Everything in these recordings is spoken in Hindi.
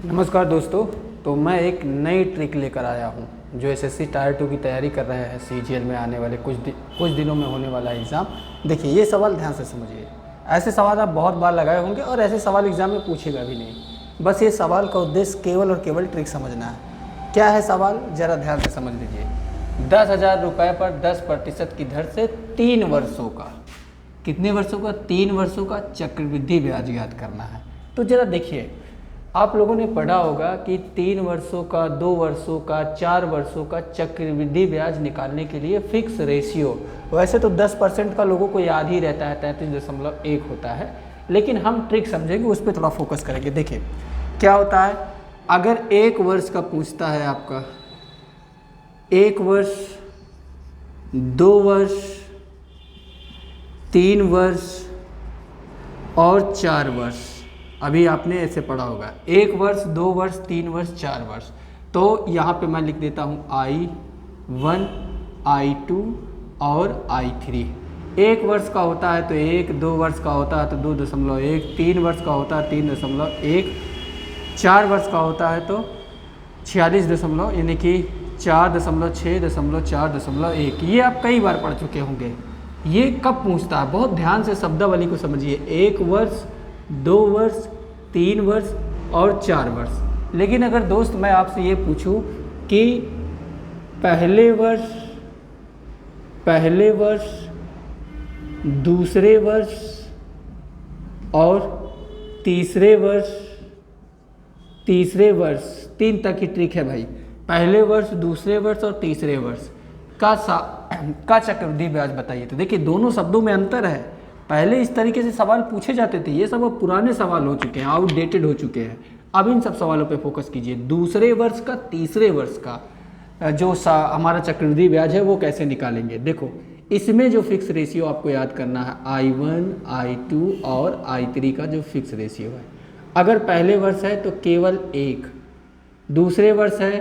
नमस्कार दोस्तों। तो मैं एक नई ट्रिक लेकर आया हूं जो एसएससी टायर 2 की तैयारी कर रहे हैं। सीजीएल में आने वाले कुछ दिनों में होने वाला एग्ज़ाम। देखिए ये सवाल ध्यान से समझिए। ऐसे सवाल आप बहुत बार लगाए होंगे और ऐसे सवाल एग्ज़ाम में पूछेगा भी नहीं। बस ये सवाल का उद्देश्य केवल और केवल ट्रिक समझना है। क्या है सवाल, ज़रा ध्यान से समझ लीजिए। 10,000 रुपये पर 10% की दर से 3 वर्षों का, कितने वर्षों का, 3 वर्षों का चक्रवृद्धि ब्याज याद करना है। तो ज़रा देखिए, आप लोगों ने पढ़ा होगा कि 3 वर्षों का, 2 वर्षों का, 4 वर्षों का चक्रवृद्धि ब्याज निकालने के लिए फिक्स रेशियो, वैसे तो 10% का लोगों को याद ही रहता है, 33.1 होता है, लेकिन हम ट्रिक समझेंगे, उस पर थोड़ा फोकस करेंगे। देखिए क्या होता है, अगर 1 वर्ष का पूछता है आपका, 1 वर्ष, 2 वर्ष, 3 वर्ष और 4 वर्ष, अभी आपने ऐसे पढ़ा होगा 1 वर्ष, 2 वर्ष, 3 वर्ष, 4 वर्ष। तो यहाँ पे मैं लिख देता हूँ I1, I2 और I3। 1 वर्ष का होता है तो 1, 2 वर्ष का होता है तो 2.1, 3 वर्ष का होता है 3.1, 4 वर्ष का होता है तो 46 यानी कि 4.6.4.1। ये आप कई बार पढ़ चुके होंगे। ये कब पूछता है, बहुत ध्यान से शब्दावली को समझिए। 1 वर्ष, 2 वर्ष, 3 वर्ष और 4 वर्ष। लेकिन अगर दोस्त मैं आपसे ये पूछूं कि पहले वर्ष, दूसरे वर्ष और तीसरे वर्ष, 3 तक की ट्रिक है भाई। पहले वर्ष, दूसरे वर्ष और तीसरे वर्ष का चक्रवृद्धि ब्याज बताइए। तो देखिए दोनों शब्दों में अंतर है। पहले इस तरीके से सवाल पूछे जाते थे, ये सब अब पुराने सवाल हो चुके हैं, आउटडेटेड हो चुके हैं। अब इन सब सवालों पे फोकस कीजिए। दूसरे वर्ष का, तीसरे वर्ष का जो हमारा चक्रवृद्धि ब्याज है वो कैसे निकालेंगे। देखो इसमें जो फिक्स रेशियो आपको याद करना है, I1, I2 और I3 का जो फिक्स रेशियो है। अगर पहले वर्ष है तो केवल 1, दूसरे वर्ष है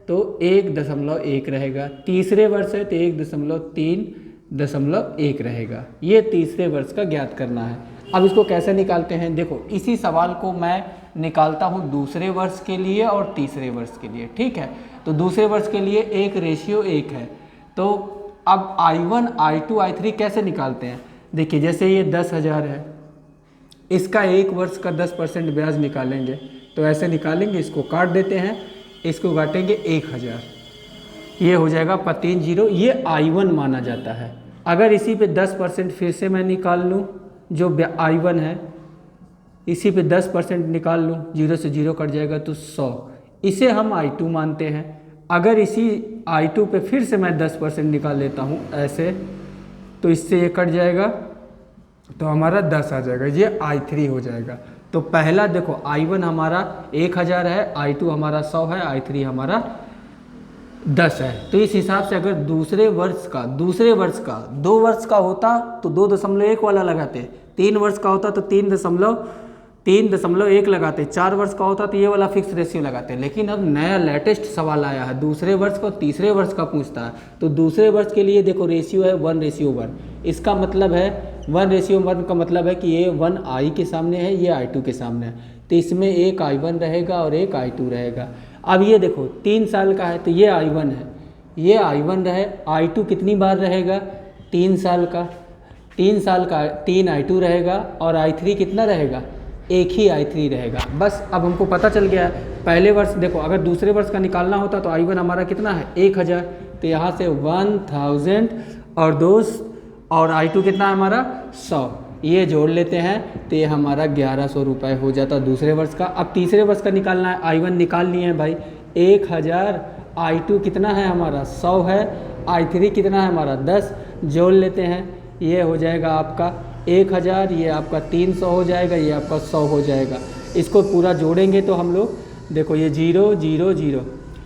तो 1.1 रहेगा, तीसरे वर्ष है तो 1.1 रहेगा। ये तीसरे वर्ष का ज्ञात करना है। अब इसको कैसे निकालते हैं, देखो इसी सवाल को मैं निकालता हूँ दूसरे वर्ष के लिए और तीसरे वर्ष के लिए, ठीक है। तो दूसरे वर्ष के लिए 1:1 है। तो अब I1, I2, I3 कैसे निकालते हैं, देखिए जैसे ये 10,000 है, इसका 1 वर्ष का 10% ब्याज निकालेंगे। तो ऐसे निकालेंगे, इसको काट देते हैं, इसको काटेंगे 1000, ये हो जाएगा 3 ये I1 माना जाता है। अगर इसी पे 10% फिर से मैं निकाल लूँ, जो I1 है इसी पे 10% निकाल लूँ, 0 से 0 कट जाएगा तो 100, इसे हम I2 मानते हैं। अगर इसी I2 पे फिर से मैं 10% निकाल लेता हूँ ऐसे, तो इससे ये कट जाएगा तो हमारा 10 आ जाएगा, ये I3 हो जाएगा। तो पहला देखो I1 हमारा 1000 है, I2 हमारा 100 है, I3 हमारा 10 है। तो इस हिसाब से अगर दूसरे वर्ष का 2 वर्ष का होता तो 2.1 वाला लगाते, 3 वर्ष का होता तो 3.1 लगाते, 4 वर्ष का होता तो ये वाला फिक्स रेशियो लगाते। लेकिन अब नया लेटेस्ट सवाल आया है, दूसरे वर्ष का और तीसरे वर्ष का पूछता है। तो दूसरे वर्ष के लिए देखो रेशियो है 1:1। इसका मतलब है 1:1 का मतलब है कि ये 1 I के सामने है, ये I2 के सामने है। तो इसमें एक I1 रहेगा और एक I2 रहेगा। अब ये देखो 3 साल का है तो ये I1 है, ये I1 रहे, I2 कितनी बार रहेगा, 3 साल का, 3 I2 रहेगा और I3 कितना रहेगा, एक ही I3 रहेगा। बस अब हमको पता चल गया। पहले वर्ष देखो, अगर दूसरे वर्ष का निकालना होता तो I1 हमारा कितना है 1000, तो यहाँ से 1000 और I2 कितना है हमारा 100, ये जोड़ लेते हैं तो ये हमारा 1100 रुपये हो जाता दूसरे वर्ष का। अब तीसरे वर्ष का निकालना है, I1 निकाल लिए हैं भाई 1000, I2 कितना है हमारा 100 है, I3 कितना है हमारा 10, जोड़ लेते हैं, ये हो जाएगा आपका 1000, ये आपका 300 हो जाएगा, ये आपका 100 हो जाएगा। इसको पूरा जोड़ेंगे तो हम लोग देखो ये 0 0 0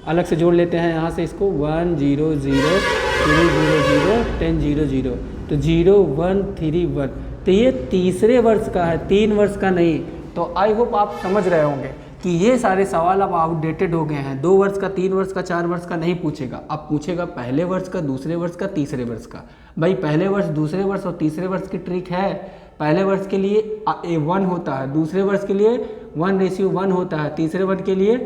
अलग से जोड़ लेते हैं, यहाँ से इसको 1 0 0 3 0 0 10 0 0, तो 0 1 3 1। तो ये तीसरे वर्ष का है, 3 वर्ष का नहीं। तो आई होप आप समझ रहे होंगे कि ये सारे सवाल अब आउटडेटेड हो गए हैं। 2 वर्ष का, 3 वर्ष का, 4 वर्ष का नहीं पूछेगा, अब पूछेगा पहले वर्ष का, दूसरे वर्ष का, तीसरे वर्ष का। भाई पहले वर्ष, दूसरे वर्ष और तीसरे वर्ष की ट्रिक है। पहले वर्ष के लिए A1 होता है, दूसरे वर्ष के लिए 1:1 होता है, तीसरे वर्ष के लिए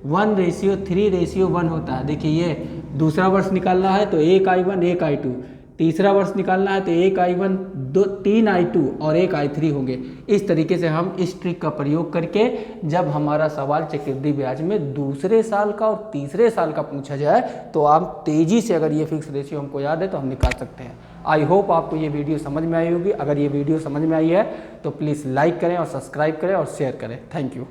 1:3:1 होता है। देखिए ये दूसरा वर्ष निकालना है तो 1I1 1I2, तीसरा वर्ष निकालना है तो 1I1 3I2 और 1I3 होंगे। इस तरीके से हम इस ट्रिक का प्रयोग करके जब हमारा सवाल चक्रवृद्धि ब्याज में दूसरे साल का और तीसरे साल का पूछा जाए तो आप तेज़ी से, अगर ये फिक्स रेशियो हमको याद है तो हम निकाल सकते हैं। आई होप आपको ये वीडियो समझ में आई होगी। अगर ये वीडियो समझ में आई है तो प्लीज़ लाइक करें और सब्सक्राइब करें और शेयर करें। Thank you.